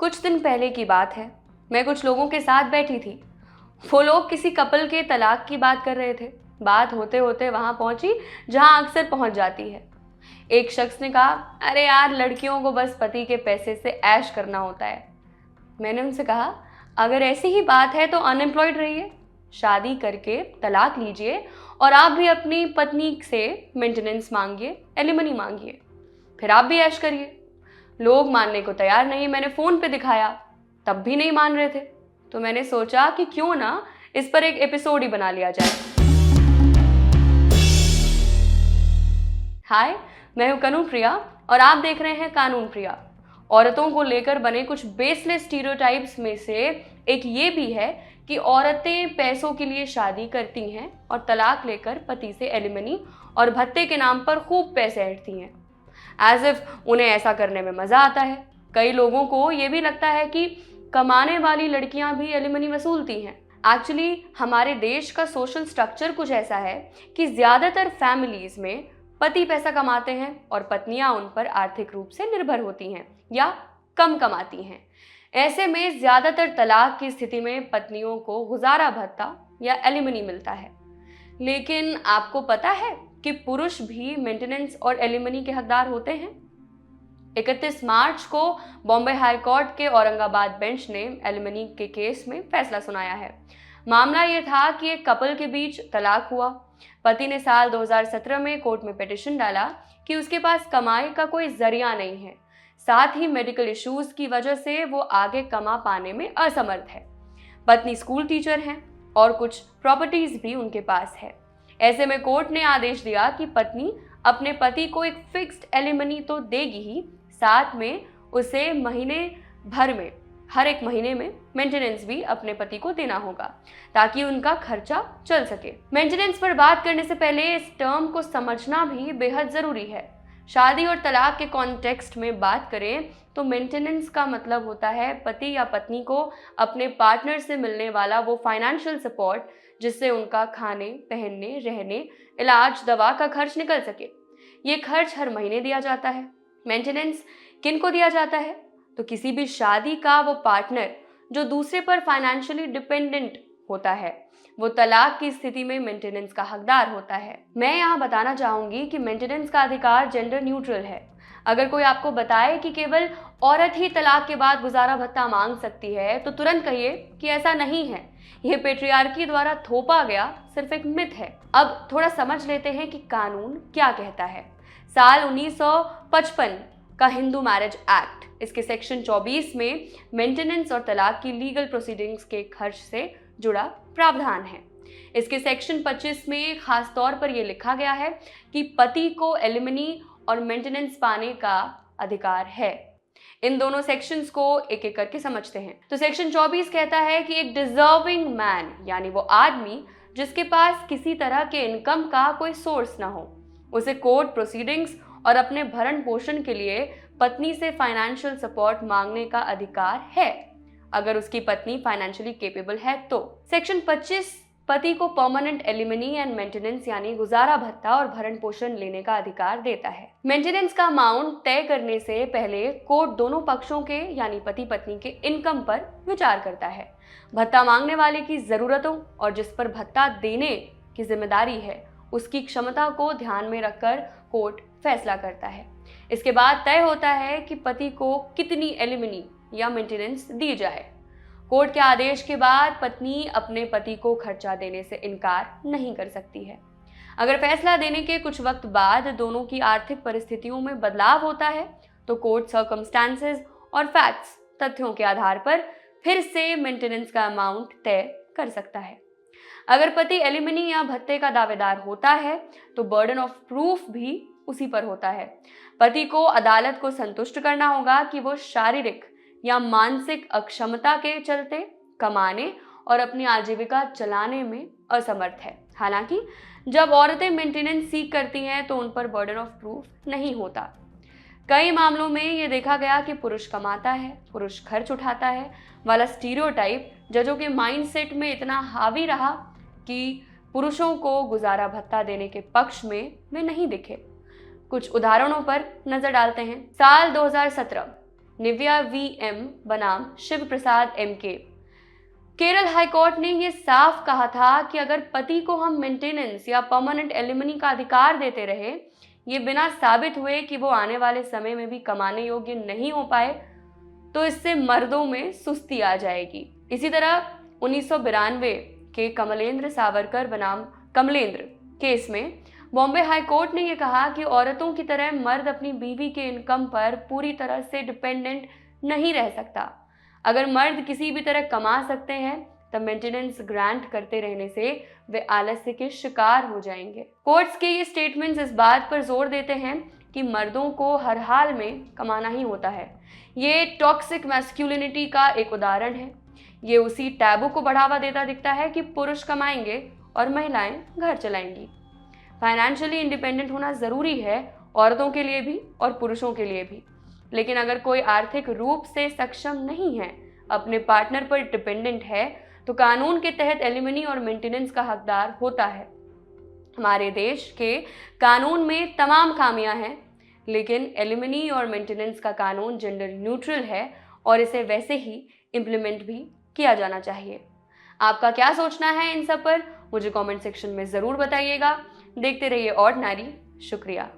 कुछ दिन पहले की बात है। मैं कुछ लोगों के साथ बैठी थी। वो लोग किसी कपल के तलाक की बात कर रहे थे। बात होते होते वहां पहुंची जहां अक्सर पहुंच जाती है। एक शख्स ने कहा, अरे यार, लड़कियों को बस पति के पैसे से ऐश करना होता है। मैंने उनसे कहा, अगर ऐसी ही बात है तो अनएम्प्लॉयड रहिए, शादी करके तलाक लीजिए और आप भी अपनी पत्नी से मेंटेनेंस मांगिए, एलिमनी मांगिए, फिर आप भी ऐश करिए। लोग मानने को तैयार नहीं। मैंने फोन पे दिखाया, तब भी नहीं मान रहे थे। तो मैंने सोचा कि क्यों ना इस पर एक एपिसोड ही बना लिया जाए। हाय, मैं हूं कनू प्रिया और आप देख रहे हैं कानून प्रिया। औरतों को लेकर बने कुछ बेसलेस स्टीरियोटाइप्स में से एक ये भी है कि औरतें पैसों के लिए शादी करती हैं और तलाक लेकर पति से एलिमनी और भत्ते के नाम पर खूब पैसे ऐंठती हैं, एज इफ उन्हें ऐसा करने में मजा आता है। कई लोगों को ये भी लगता है कि कमाने वाली लड़कियां भी एलिमनी वसूलती हैं। एक्चुअली हमारे देश का सोशल स्ट्रक्चर कुछ ऐसा है कि ज्यादातर फैमिलीज में पति पैसा कमाते हैं और पत्नियां उन पर आर्थिक रूप से निर्भर होती हैं या कम कमाती हैं। ऐसे में ज्यादातर तलाक की स्थिति में पत्नियों को गुजारा भत्ता या एलिमनी मिलता है। लेकिन आपको पता है कि पुरुष भी मेंटेनेंस और एलिमनी के हकदार होते हैं। 31 मार्च को बॉम्बे हाई कोर्ट के औरंगाबाद बेंच ने एलिमनी के केस में फैसला सुनाया है। मामला ये था कि एक कपल के बीच तलाक हुआ। पति ने साल 2017 में कोर्ट में पिटीशन डाला कि उसके पास कमाई का कोई जरिया नहीं है, साथ ही मेडिकल इश्यूज की वजह से वो आगे कमा पाने में असमर्थ है। पत्नी स्कूल टीचर हैं और कुछ प्रॉपर्टीज भी उनके पास है। ऐसे में कोर्ट ने आदेश दिया कि पत्नी अपने पति को एक फिक्स्ड एलिमनी तो देगी ही, साथ में उसे महीने भर में हर एक महीने में मेंटेनेंस भी अपने पति को देना होगा ताकि उनका खर्चा चल सके। मेंटेनेंस पर बात करने से पहले इस टर्म को समझना भी बेहद जरूरी है। शादी और तलाक के कॉन्टेक्स्ट में बात करें तो मेंटेनेंस का मतलब होता है पति या पत्नी को अपने पार्टनर से मिलने वाला वो फाइनेंशियल सपोर्ट जिससे उनका खाने, पहनने, रहने, इलाज, दवा का खर्च निकल सके। ये खर्च हर महीने दिया जाता है। मेंटेनेंस किन को दिया जाता है? तो किसी भी शादी का वो पार्टनर जो दूसरे पर फाइनेंशियली डिपेंडेंट होता है, वो तलाक की स्थिति में मेंटेनेंस का हकदार होता है। मैं यहाँ बताना चाहूंगी कि मेंटेनेंस का अधिकार जेंडर न्यूट्रल है। अगर कोई आपको बताए कि केवल औरत ही तलाक के बाद गुजारा भत्ता मांग सकती है तो तुरंत कहिए कि ऐसा नहीं है। यह पेट्रियार्की द्वारा थोपा गया सिर्फ एक मिथ है। अब थोड़ा समझ लेते हैं कि कानून क्या कहता है। साल 1955 का हिंदू मैरिज एक्ट, इसके सेक्शन 24 में मेंटेनेंस और तलाक की लीगल प्रोसीडिंग्स के खर्च से जुड़ा प्रावधान है। इसके सेक्शन 25 में खास तौर पर यह लिखा गया है कि पति को एलिमनी और मेंटेनेंस पाने का अधिकार है। इन दोनों सेक्शंस को एक एक करके समझते हैं। तो सेक्शन 24 कहता है कि एक डिजर्विंग मैन, यानी वो आदमी जिसके पास किसी तरह के इनकम का कोई सोर्स ना हो, उसे कोर्ट प्रोसीडिंग्स और अपने भरण पोषण के लिए पत्नी से फाइनेंशियल सपोर्ट मांगने का अधिकार है, अगर उसकी पत्नी फाइनेंशियली केपेबल है तो। सेक्शन 25 पति को परमानेंट एलिमनी एंड मेंटेनेंस यानी गुजारा भत्ता और भरण पोषण लेने का अधिकार देता है। मेंटेनेंस का अमाउंट तय करने से पहले कोर्ट दोनों पक्षों के यानी पति पत्नी के इनकम पर विचार करता है। भत्ता मांगने वाले की जरूरतों और जिस पर भत्ता देने की जिम्मेदारी है उसकी क्षमता को ध्यान में रखकर कोर्ट फैसला करता है। इसके बाद तय होता है कि पति को कितनी एलिमनी या मेंटेनेंस दी जाए। कोर्ट के आदेश के बाद पत्नी अपने पति को खर्चा देने से इनकार नहीं कर सकती है। अगर फैसला देने के कुछ वक्त बाद दोनों की आर्थिक परिस्थितियों में बदलाव होता है तो कोर्ट सर्कमस्टांसेस और फैक्ट्स, तथ्यों के आधार पर फिर से मेंटेनेंस का अमाउंट तय कर सकता है। अगर पति एलिमनी या भत्ते का दावेदार होता है तो बर्डन ऑफ प्रूफ भी उसी पर होता है। पति को अदालत को संतुष्ट करना होगा कि वो शारीरिक या मानसिक अक्षमता के चलते कमाने और अपनी आजीविका चलाने में असमर्थ है। हालांकि जब औरतें मेंटेनेंस सीख करती हैं तो उन पर बर्डन ऑफ प्रूफ नहीं होता। कई मामलों में ये देखा गया कि पुरुष कमाता है, पुरुष खर्च उठाता है वाला स्टीरियोटाइप जजों के माइंडसेट में इतना हावी रहा कि पुरुषों को गुजारा भत्ता देने के पक्ष में वे नहीं दिखे। कुछ उदाहरणों पर नजर डालते हैं। साल 2017 निव्या VM बनाम शिव प्रसाद MK। केरल हाईकोर्ट ने यह साफ कहा था कि अगर पति को हम मेंटेनेंस या परमानेंट एलिमनी का अधिकार देते रहे, ये बिना साबित हुए कि वो आने वाले समय में भी कमाने योग्य नहीं हो पाए, तो इससे मर्दों में सुस्ती आ जाएगी। इसी तरह 1992 के कमलेंद्र सावरकर बनाम कमलेंद्र केस में बॉम्बे हाई कोर्ट ने यह कहा कि औरतों की तरह मर्द अपनी बीवी के इनकम पर पूरी तरह से डिपेंडेंट नहीं रह सकता। अगर मर्द किसी भी तरह कमा सकते हैं तब मेंटेनेंस ग्रांट करते रहने से वे आलस्य के शिकार हो जाएंगे। कोर्ट्स के ये स्टेटमेंट्स इस बात पर जोर देते हैं कि मर्दों को हर हाल में कमाना ही होता है। ये टॉक्सिक मैस्कुलिनिटी का एक उदाहरण है। ये उसी टैबू को बढ़ावा देता दिखता है कि पुरुष कमाएंगे और महिलाएं घर चलाएंगी। फाइनेंशियली इंडिपेंडेंट होना ज़रूरी है, औरतों के लिए भी और पुरुषों के लिए भी। लेकिन अगर कोई आर्थिक रूप से सक्षम नहीं है, अपने पार्टनर पर डिपेंडेंट है, तो कानून के तहत एलिमनी और मेंटेनेंस का हकदार होता है। हमारे देश के कानून में तमाम खामियां हैं, लेकिन एलिमनी और मेंटेनेंस का कानून जेंडर न्यूट्रल है और इसे वैसे ही इम्प्लीमेंट भी किया जाना चाहिए। आपका क्या सोचना है इन सब पर? मुझे कमेंट सेक्शन में ज़रूर बताइएगा। देखते रहिए ऑर्डिनरी। शुक्रिया।